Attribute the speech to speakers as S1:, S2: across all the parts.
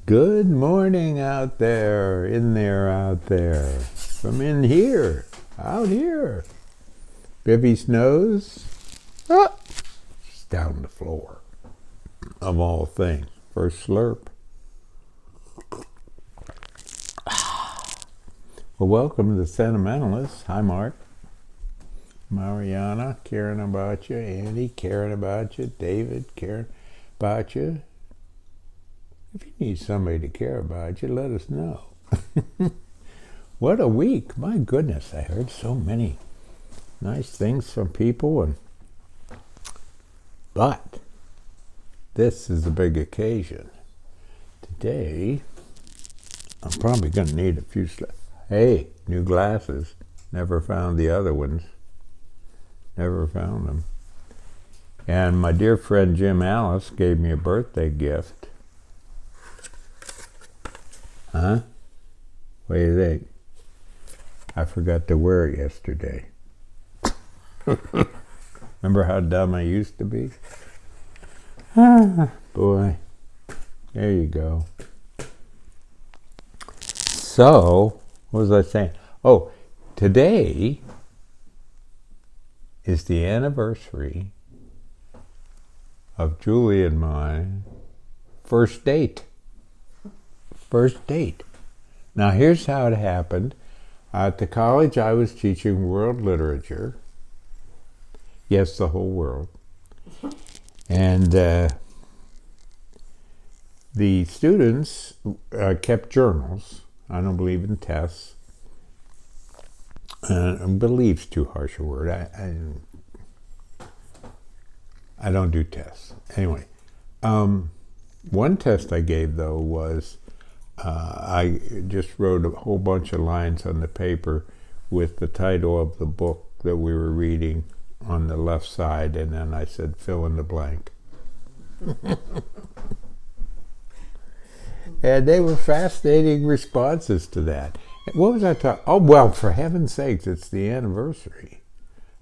S1: Good morning out there, out there. From in here, out here. Bivvy's nose, ah, she's down the floor, of all things. First slurp. Well, welcome to the Sentimentalists. Hi, Mark. Mariana, caring about you. Andy, caring about you. David, caring about you. If you need somebody to care about you, let us know. What a week. My goodness, I heard so many nice things from people. But this is a big occasion. Today, I'm probably going to need a few Hey, new glasses. Never found the other ones. Never found them. And my dear friend Jim Alice gave me a birthday gift. Huh? What do you think? I forgot to wear it yesterday. Remember how dumb I used to be? Ah, boy. There you go. So, what was I saying? Oh, today is the anniversary of Julie and my first date. First date. Now here's how it happened. At the college I was teaching world literature. Yes, the whole world. And the students kept journals. I don't believe in tests. Believe's too harsh a word. I don't do tests. Anyway, one test I gave though was I just wrote a whole bunch of lines on the paper with the title of the book that we were reading on the left side, and then I said fill in the blank. And they were fascinating responses to that. What was I talking? Oh, well, for heaven's sakes, it's the anniversary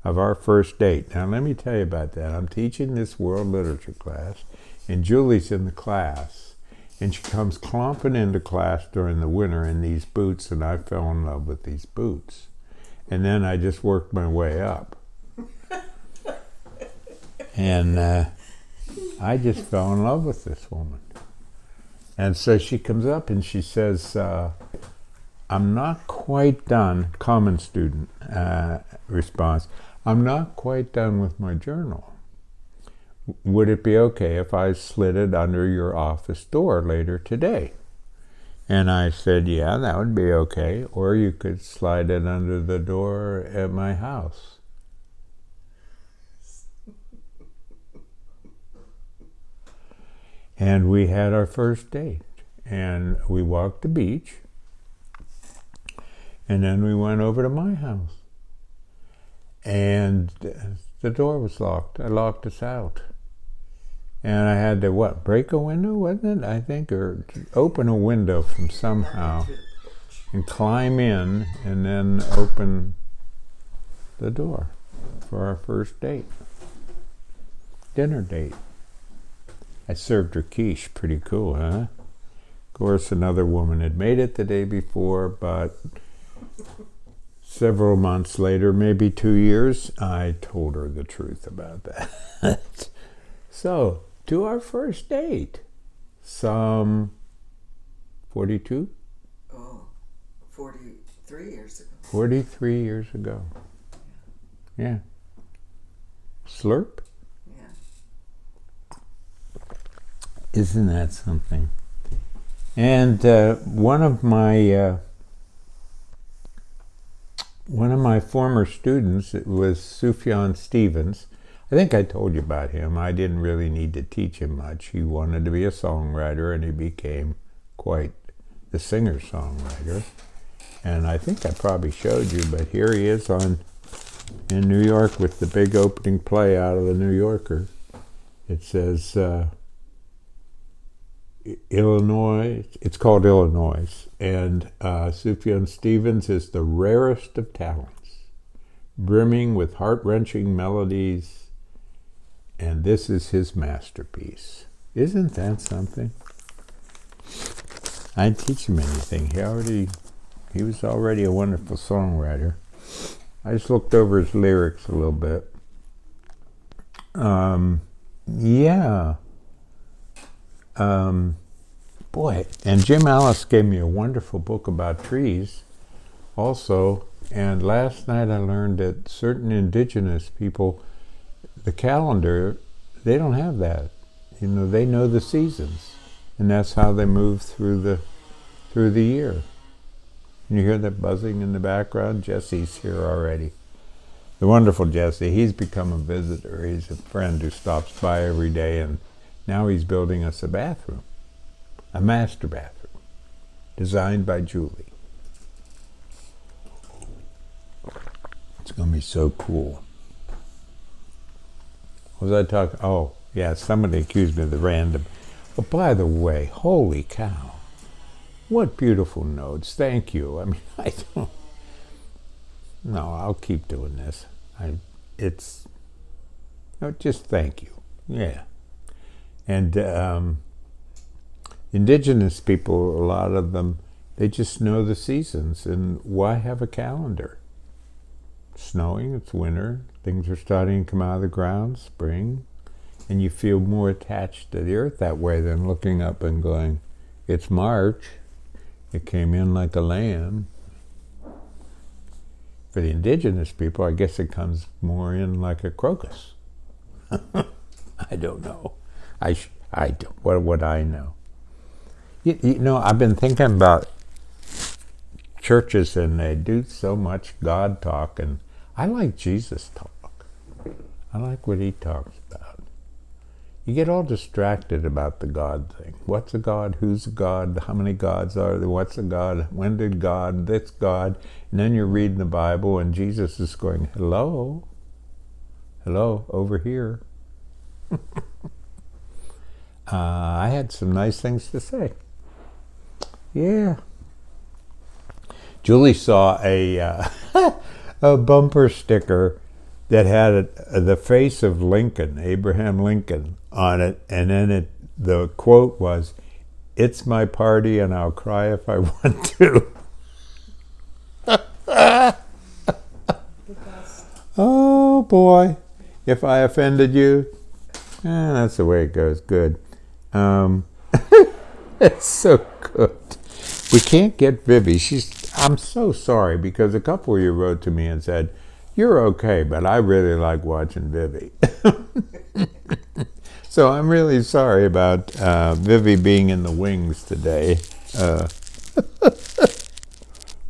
S1: of our first date. Now, let me tell you about that. I'm teaching this world literature class, and Julie's in the class. And she comes clomping into class during the winter in these boots, and I fell in love with these boots. And then I just worked my way up. And I just fell in love with this woman. And so she comes up and she says, I'm not quite done, common student response, I'm not quite done with my journal. Would it be okay if I slid it under your office door later today? And I said, yeah, that would be okay. Or you could slide it under the door at my house. And we had our first date. And we walked the beach. And then we went over to my house. And the door was locked. I locked us out. And I had to, break a window, wasn't it? I think, or open a window from somehow and climb in and then open the door for our first date. Dinner date. I served her quiche. Pretty cool, huh? Of course, another woman had made it the day before, but several months later, maybe 2 years, I told her the truth about that. So, to our first date, some 42?
S2: Oh, 43 years ago.
S1: 43 years ago. Yeah. Slurp?
S2: Yeah.
S1: Isn't that something? And one of my former students, it was Sufjan Stevens. I think I told you about him. I didn't really need to teach him much. He wanted to be a songwriter, and he became quite the singer-songwriter. And I think I probably showed you, but here he is in New York with the big opening play out of the New Yorker. It says Illinois. It's called Illinois. And Sufjan Stevens is the rarest of talents, brimming with heart-wrenching melodies. And this is his masterpiece. Isn't that something? I didn't teach him anything. He was already a wonderful songwriter. I just looked over his lyrics a little bit. Yeah. Boy, and Jim Alice gave me a wonderful book about trees also. And last night I learned that certain indigenous people, the calendar, they don't have that. You know, they know the seasons, and that's how they move through the year. You hear that buzzing in the background? Jesse's here already. The wonderful Jesse. He's become a visitor. He's a friend who stops by every day, and now he's building us a bathroom, a master bathroom, designed by Julie. It's going to be so cool. What was I talking? Oh, yeah, somebody accused me of the random. But by the way, holy cow. What beautiful notes. Thank you. I mean, I don't... No, I'll keep doing this. Just thank you. Yeah. And indigenous people, a lot of them, they just know the seasons. And why have a calendar? Snowing, it's winter. Things are starting to come out of the ground, spring. And you feel more attached to the earth that way than looking up and going, it's March. It came in like a lamb. For the indigenous people, I guess it comes more in like a crocus. I don't know. I don't. What would I know? You know, I've been thinking about churches, and they do so much God talk, and I like Jesus talk. I like what he talks about. You get all distracted about the God thing. What's a God? Who's a God? How many gods are there? What's a God? When did God? This God? And then you're reading the Bible, and Jesus is going, hello? Hello, over here. I had some nice things to say. Yeah. Julie saw a bumper sticker that had the face of Lincoln, Abraham Lincoln, on it, and then the quote was, "It's my party and I'll cry if I want to." Oh boy, if I offended you, that's the way it goes. Good. It's so good. We can't get Vivi. I'm so sorry, because a couple of you wrote to me and said, you're okay, but I really like watching Vivi. So I'm really sorry about Vivi being in the wings today.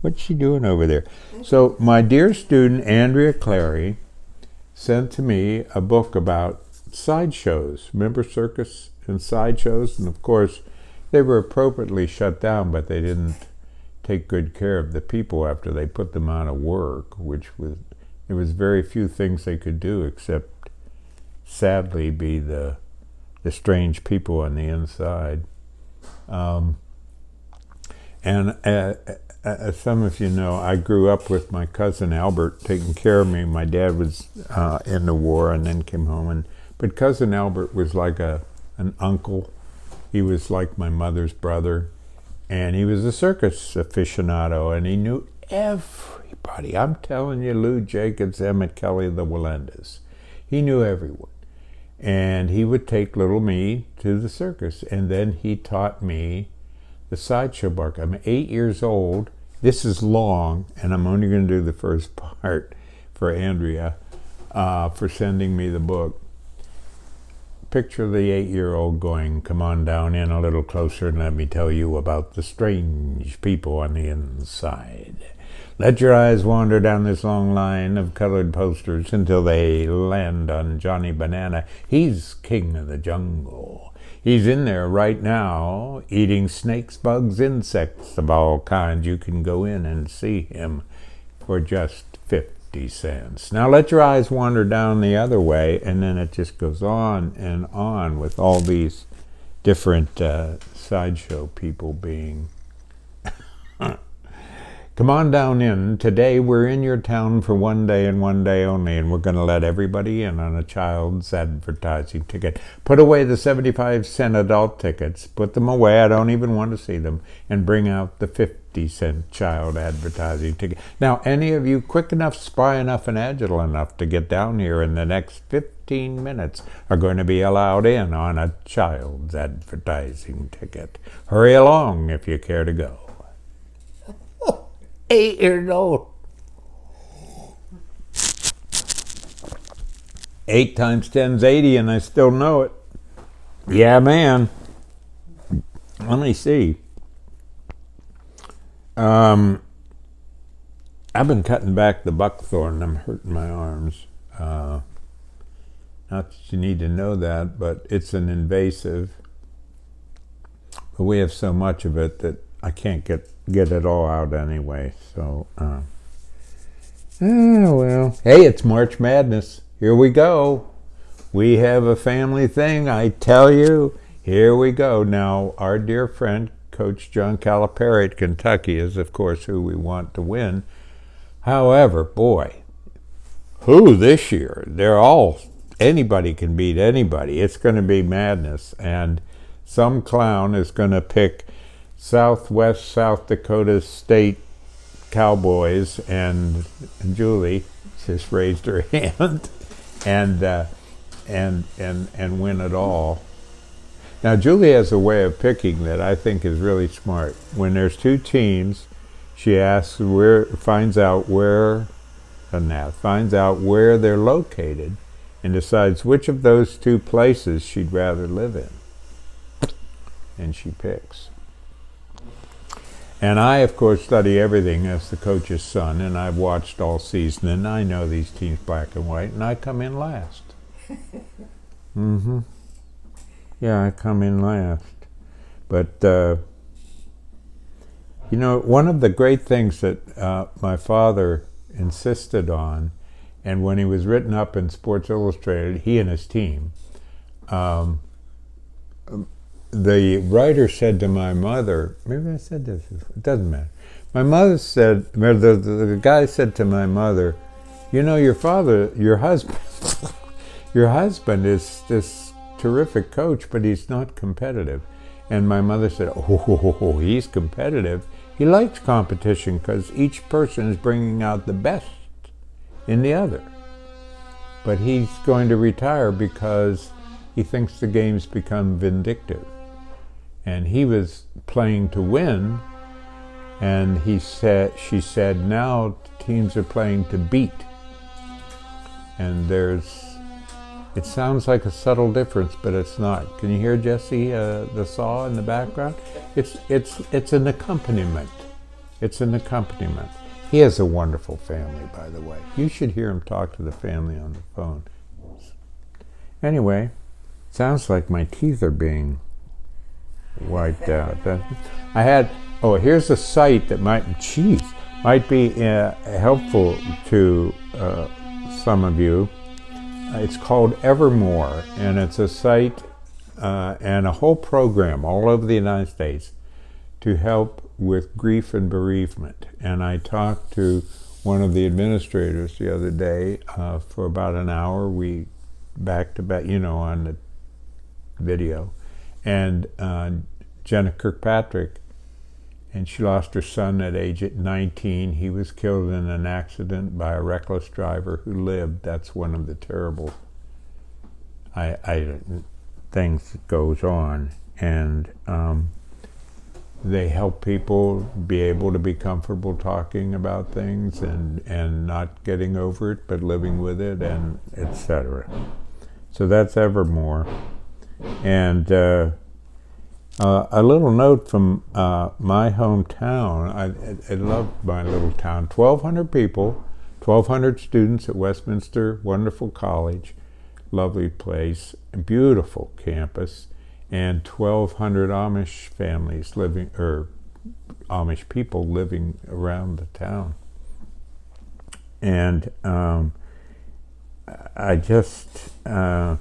S1: What's she doing over there? So my dear student, Andrea Clary, sent to me a book about sideshows. Remember circus and sideshows? And of course, they were appropriately shut down, but they didn't take good care of the people after they put them out of work, there was very few things they could do except, sadly, be the strange people on the inside. And some of you know, I grew up with my cousin Albert taking care of me. My dad was in the war and then came home. But cousin Albert was like an uncle. He was like my mother's brother. And he was a circus aficionado, and he knew everybody. I'm telling you, Lou Jacobs, Emmett Kelly, the Walendas. He knew everyone. And he would take little me to the circus, and then he taught me the sideshow bark. I'm 8 years old. This is long, and I'm only going to do the first part for Andrea for sending me the book. Picture the 8-year-old going, come on down in a little closer and let me tell you about the strange people on the inside. Let your eyes wander down this long line of colored posters until they land on Johnny Banana. He's king of the jungle. He's in there right now, eating snakes, bugs, insects of all kinds. You can go in and see him for just 50 cents. Now let your eyes wander down the other way, and then it just goes on and on with all these different sideshow people being Come on down in. Today we're in your town for one day and one day only, and we're going to let everybody in on a child's advertising ticket. Put away the 75-cent adult tickets. Put them away. I don't even want to see them. And bring out the 50-cent child advertising ticket. Now, any of you quick enough, spry enough, and agile enough to get down here in the next 15 minutes are going to be allowed in on a child's advertising ticket. Hurry along if you care to go. 8 years old. 8 times 10's 80, and I still know it. Yeah, man. Let me see. I've been cutting back the buckthorn. I'm hurting my arms. Not that you need to know that, but it's an invasive. But we have so much of it that I can't get it all out anyway. So, well. Hey, it's March Madness. Here we go. We have a family thing, I tell you. Here we go. Now, our dear friend, Coach John Calipari at Kentucky, is, of course, who we want to win. However, boy, who this year? Anybody can beat anybody. It's going to be madness. And some clown is going to pick Southwest South Dakota State Cowboys, and Julie just raised her hand and win it all. Now, Julie has a way of picking that I think is really smart. When there's two teams, she finds out where they're located, and decides which of those two places she'd rather live in, and she picks. And I, of course, study everything as the coach's son, and I've watched all season, and I know these teams black and white, and I come in last. Yeah, I come in last. But, one of the great things that my father insisted on, and when he was written up in Sports Illustrated, he and his team, the writer said to my mother, maybe I said this, it doesn't matter. My mother said, the guy said to my mother, your husband, your husband is this terrific coach, but he's not competitive. And my mother said, oh, he's competitive. He likes competition because each person is bringing out the best in the other. But he's going to retire because he thinks the game's become vindictive. And he was playing to win, and she said, now teams are playing to beat. And it sounds like a subtle difference, but it's not. Can you hear Jesse, the saw in the background? It's an accompaniment. It's an accompaniment. He has a wonderful family, by the way. You should hear him talk to the family on the phone. Anyway, sounds like my teeth are being wiped out. Here's a site that might be helpful to some of you. It's called Evermore, and it's a site and a whole program all over the United States to help with grief and bereavement. And I talked to one of the administrators the other day for about an hour. We back to back, on the video. And Jenna Kirkpatrick, and she lost her son at age 19. He was killed in an accident by a reckless driver who lived. That's one of the terrible things that goes on. And they help people be able to be comfortable talking about things and not getting over it, but living with it, and etc. So that's Evermore. And a little note from my hometown. I love my little town. 1,200 people, 1,200 students at Westminster, wonderful college, lovely place, beautiful campus, and 1,200 Amish families living, or Amish people living around the town. And I just want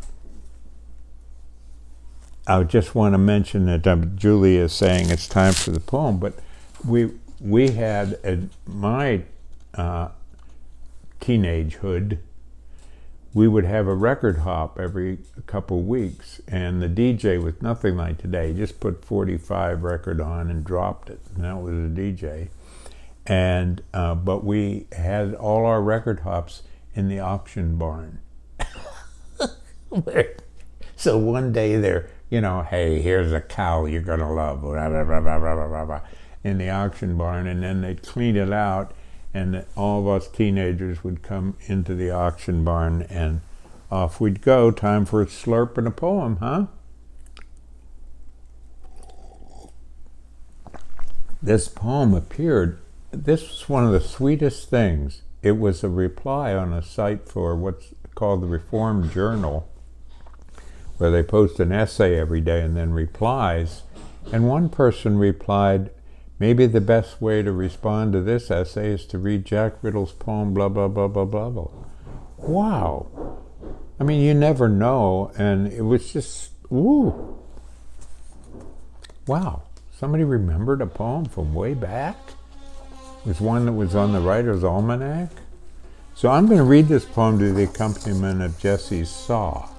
S1: to mention that Julie is saying it's time for the poem, but we had at my teenagehood, we would have a record hop every couple weeks, and the DJ was nothing like today. He just put 45 record on and dropped it, and that was a DJ. And but we had all our record hops in the auction barn. So one day they're, hey, here's a cow you're gonna love, blah, blah, blah, blah, blah, blah, blah, in the auction barn, and then they'd clean it out, and all of us teenagers would come into the auction barn, and off we'd go. Time for a slurp and a poem, huh? This poem appeared. This was one of the sweetest things. It was a reply on a site for what's called the Reformed Journal, where they post an essay every day and then replies. And one person replied, maybe the best way to respond to this essay is to read Jack Riddle's poem, blah, blah, blah, blah, blah, blah. Wow. I mean, you never know. And it was just, ooh. Wow. Somebody remembered a poem from way back? It was one that was on the Writer's Almanac. So I'm going to read this poem to the accompaniment of Jesse's saw.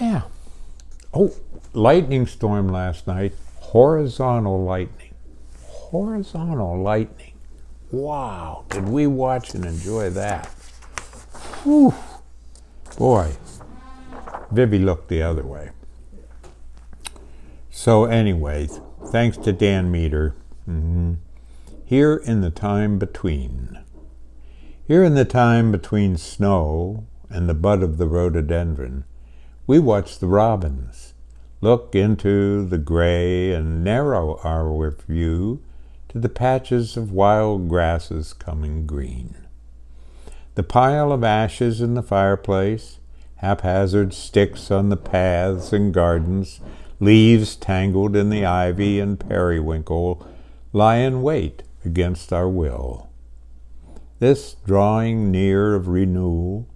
S1: Yeah. Oh, lightning storm last night. Horizontal lightning. Horizontal lightning. Wow. Did we watch and enjoy that? Whew. Boy. Vivi looked the other way. So anyways, thanks to Dan Meter. Here in the time between. Here in the time between snow and the bud of the rhododendron, we watch the robins look into the gray and narrow our view to the patches of wild grasses coming green. The pile of ashes in the fireplace, haphazard sticks on the paths and gardens, leaves tangled in the ivy and periwinkle lie in wait against our will. This drawing near of renewal,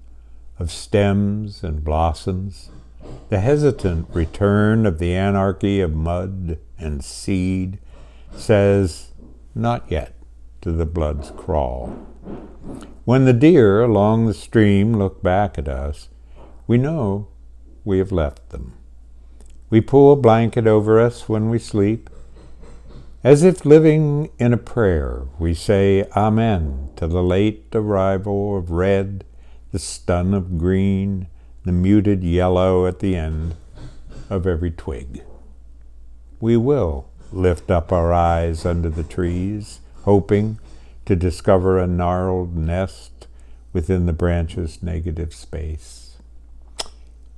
S1: of stems and blossoms, the hesitant return of the anarchy of mud and seed, says, not yet, to the blood's crawl. When the deer along the stream look back at us, we know we have left them. We pull a blanket over us when we sleep. As if living in a prayer, we say Amen to the late arrival of red, the stun of green, the muted yellow at the end of every twig. We will lift up our eyes under the trees, hoping to discover a gnarled nest within the branches' negative space.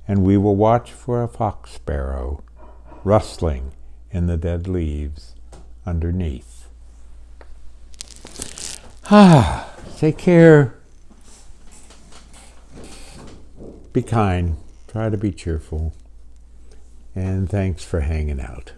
S1: And we will watch for a fox sparrow rustling in the dead leaves underneath. Take care. Be kind. Try to be cheerful. And thanks for hanging out.